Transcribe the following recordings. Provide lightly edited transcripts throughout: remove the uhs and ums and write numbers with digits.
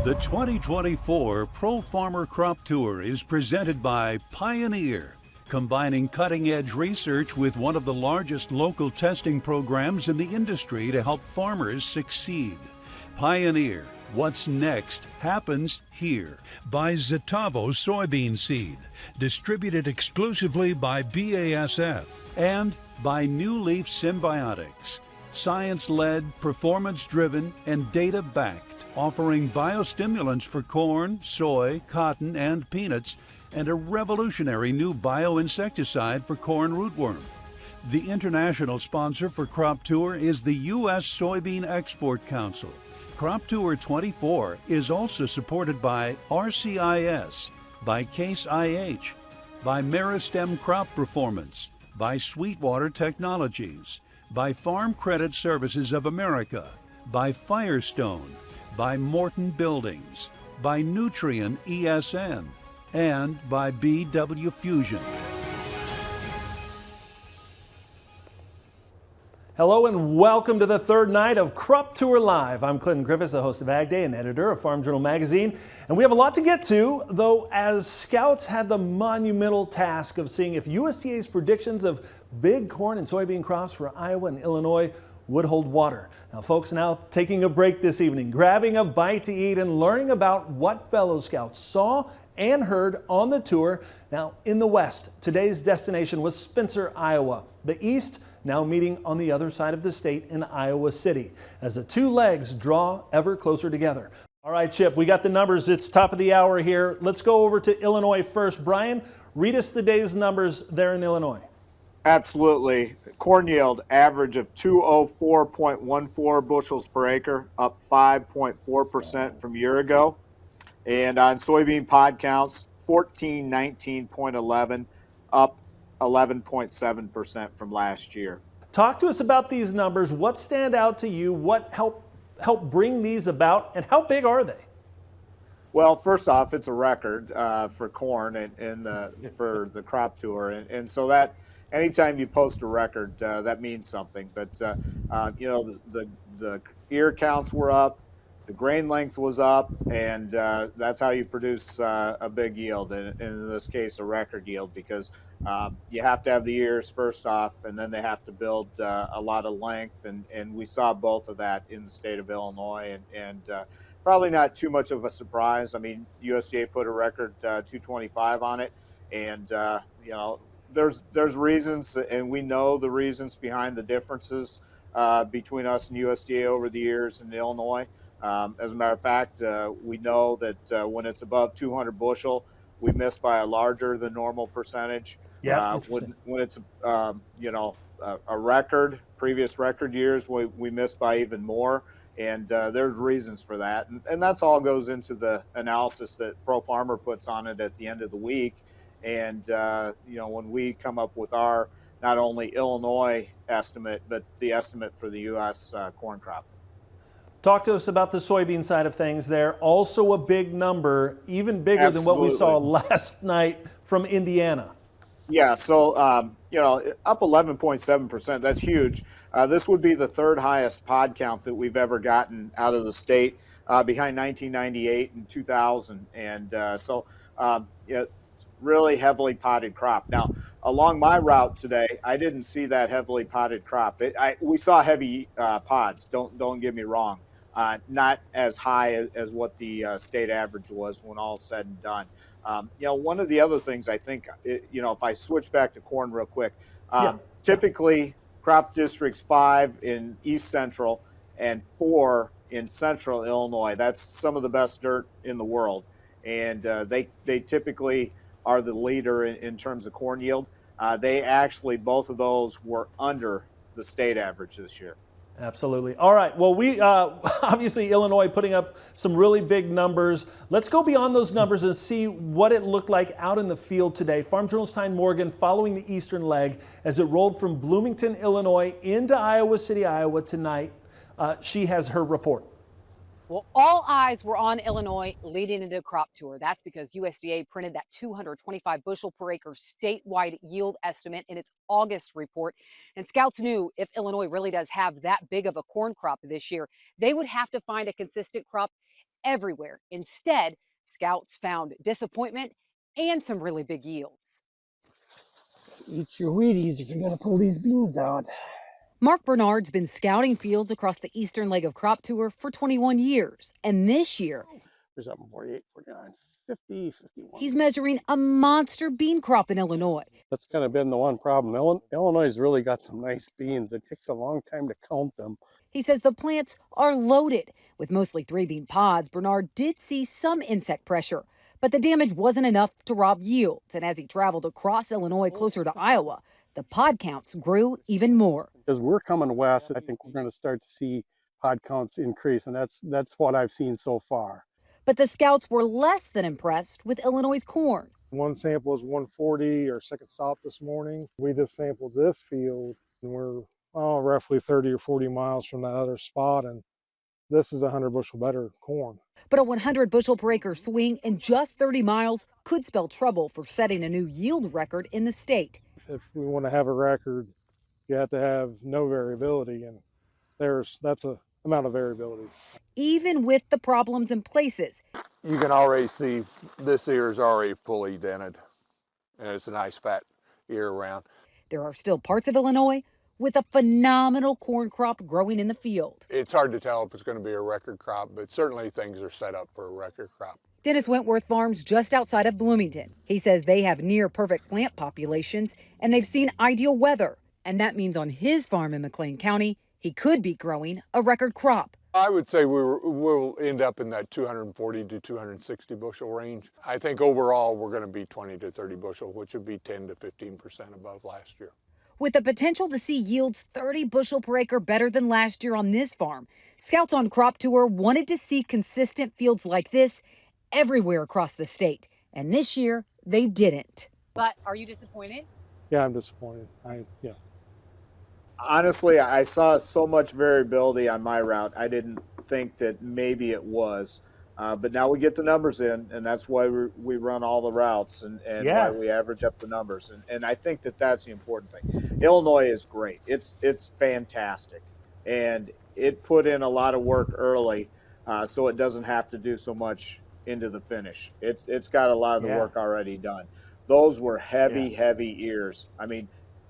The 2024 Pro Farmer Crop Tour is presented by Pioneer, combining cutting-edge research with one of the largest local testing programs in the industry to help farmers succeed. Pioneer, what's next happens here. By Zetavo soybean seed, distributed exclusively by BASF, and by New Leaf Symbiotics, science-led, performance-driven, and data-backed, offering biostimulants for corn, soy, cotton, and peanuts, and a revolutionary new bioinsecticide for corn rootworm. The international sponsor for Crop Tour is the U.S. Soybean Export Council. Crop Tour 24 is also supported by RCIS, by Case IH, by Meristem Crop Performance, by Sweetwater Technologies, by Farm Credit Services of America, by Firestone, by Morton Buildings, by Nutrien ESN, and by BW Fusion. Hello and welcome to the third night of Crop Tour Live. I'm Clinton Griffiths, the host of Ag Day and editor of Farm Journal Magazine. And we have a lot to get to, though, as scouts had the monumental task of seeing if USDA's predictions of big corn and soybean crops for Iowa and Illinois would hold water. Now, folks, now taking a break this evening, grabbing a bite to eat and learning about what fellow scouts saw and heard on the tour. Now, in the West, today's destination was Spencer, Iowa. The East now meeting on the other side of the state in Iowa City as the two legs draw ever closer together. All right, Chip, we got the numbers. It's top of the hour here. Let's go over to Illinois first. Brian, read us the day's numbers there in Illinois. Absolutely. Corn yield average of 204.14 bushels per acre, up 5.4% from a year ago. And on soybean pod counts, 1419.11, up 11.7% from last year. Talk to us about these numbers. What stand out to you? What help bring these about, and how big are they? Well, first off, it's a record for corn and for the crop tour, and so that anytime you post a record, that means something. But you know, the ear counts were up, the grain length was up, and that's how you produce a big yield, and in this case, a record yield, because you have to have the ears first off, and then they have to build a lot of length, and we saw both of that in the state of Illinois, and probably not too much of a surprise. I mean, USDA put a record 225 on it, and you know, there's reasons, and we know the reasons behind the differences between us and USDA over the years in Illinois. As a matter of fact, we know that when it's above 200 bushel, we miss by a larger than normal percentage. Yeah, when it's you know, a record, previous record years, we miss by even more, and there's reasons for that, and that's all goes into the analysis that Pro Farmer puts on it at the end of the week. And you know, when we come up with our not only Illinois estimate, but the estimate for the U.S. Corn crop. Talk to us about the soybean side of things there. Also a big number, even bigger Absolutely. than what we saw last night from Indiana. Yeah, so you know, up 11.7%. That's huge. This would be the third highest pod count that we've ever gotten out of the state, behind 1998 and 2000. And so, yeah, really heavily potted crop. Now, along my route today, I didn't see that heavily potted crop. We saw heavy pods. Don't get me wrong. Not as high as what the state average was when all said and done. You know, one of the other things I think, you know, if I switch back to corn real quick, typically crop districts 5 in East Central and 4 in Central Illinois. That's some of the best dirt in the world, and they typically are the leader in terms of corn yield. They actually, both of those were under the state average this year. Absolutely. All right. Well, we obviously Illinois putting up some really big numbers. Let's go beyond those numbers and see what it looked like out in the field today. Farm Journal's Tyne Morgan following the eastern leg as it rolled from Bloomington, Illinois into Iowa City, Iowa tonight. She has her report. Well, all eyes were on Illinois leading into Crop Tour. That's because USDA printed that 225 bushel per acre statewide yield estimate in its August report. And scouts knew if Illinois really does have that big of a corn crop this year, they would have to find a consistent crop everywhere. Instead, scouts found disappointment and some really big yields. Eat your Wheaties if you're going to pull these beans out. Mark Bernard's been scouting fields across the eastern leg of Crop Tour for 21 years. And this year, There's up 48, 49, 50, 51. he's measuring a monster bean crop in Illinois. That's kind of been the one problem. Illinois has really got some nice beans. It takes a long time to count them. He says the plants are loaded. With mostly 3-bean pods, Bernard did see some insect pressure, but the damage wasn't enough to rob yields. And as he traveled across Illinois closer to Iowa, the pod counts grew even more. As we're coming west, I think we're going to start to see pod counts increase, and that's what I've seen so far. But the scouts were less than impressed with Illinois' corn. One sample is 140, our second stop this morning. We just sampled this field, and we're roughly 30 or 40 miles from that other spot, and this is 100 bushel better corn. But a 100 bushel per acre swing in just 30 miles could spell trouble for setting a new yield record in the state. If we want to have a record, you have to have no variability, and that's a amount of variability. Even with the problems in places, you can already see this ear is already fully dented, and it's a nice fat ear around. there are still parts of Illinois with a phenomenal corn crop growing in the field. It's hard to tell if it's going to be a record crop, but certainly things are set up for a record crop. Dennis Wentworth farms just outside of Bloomington. He says they have near perfect plant populations and they've seen ideal weather. And that means on his farm in McLean County, he could be growing a record crop. I would say we'll end up in that 240 to 260 bushel range. I think overall we're going to be 20 to 30 bushel, which would be 10 to 15% above last year. With the potential to see yields 30 bushel per acre better than last year on this farm, Scouts on Crop Tour wanted to see consistent fields like this everywhere across the state. And this year, they didn't. But are you disappointed? Yeah, I'm disappointed. Yeah. Honestly, I saw so much variability on my route. I didn't think that maybe it was. But now we get the numbers in, and that's why we run all the routes and Yes. why we average up the numbers. And I think that that's the important thing. Illinois is great. It's fantastic. And it put in a lot of work early so it doesn't have to do so much into the finish. It's got a lot of the work already done. Those were heavy ears. I mean,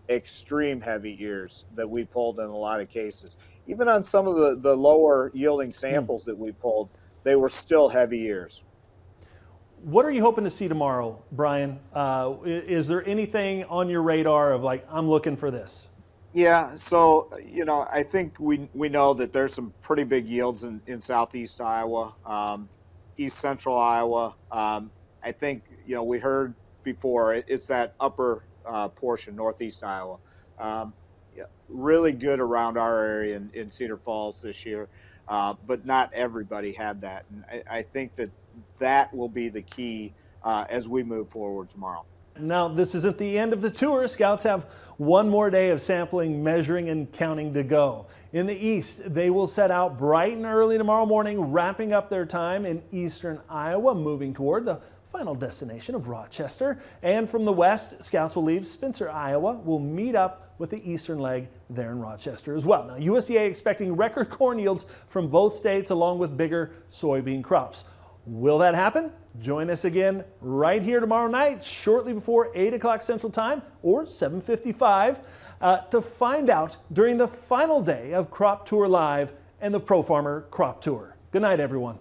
extreme heavy ears that we pulled in a lot of cases. Even on some of the lower yielding samples that we pulled, they were still heavy ears. What are you hoping to see tomorrow, Brian? Is there anything on your radar of like, I'm looking for this? Yeah, so, I think we know that there's some pretty big yields in southeast Iowa, east central Iowa. I think, we heard before, it's that upper portion, northeast Iowa. Really good around our area in Cedar Falls this year. But not everybody had that. And I think that will be the key as we move forward tomorrow. Now, this isn't the end of the tour. Scouts have one more day of sampling, measuring, and counting to go. In the east, they will set out bright and early tomorrow morning, wrapping up their time in eastern Iowa, moving toward the final destination of Rochester. And from the west, Scouts will leave Spencer, Iowa. Will meet up with the eastern leg there in Rochester as well. Now, USDA expecting record corn yields from both states along with bigger soybean crops. Will that happen? Join us again right here tomorrow night, shortly before 8 o'clock Central Time or 7:55 to find out during the final day of Crop Tour Live and the Pro Farmer Crop Tour. Good night, everyone.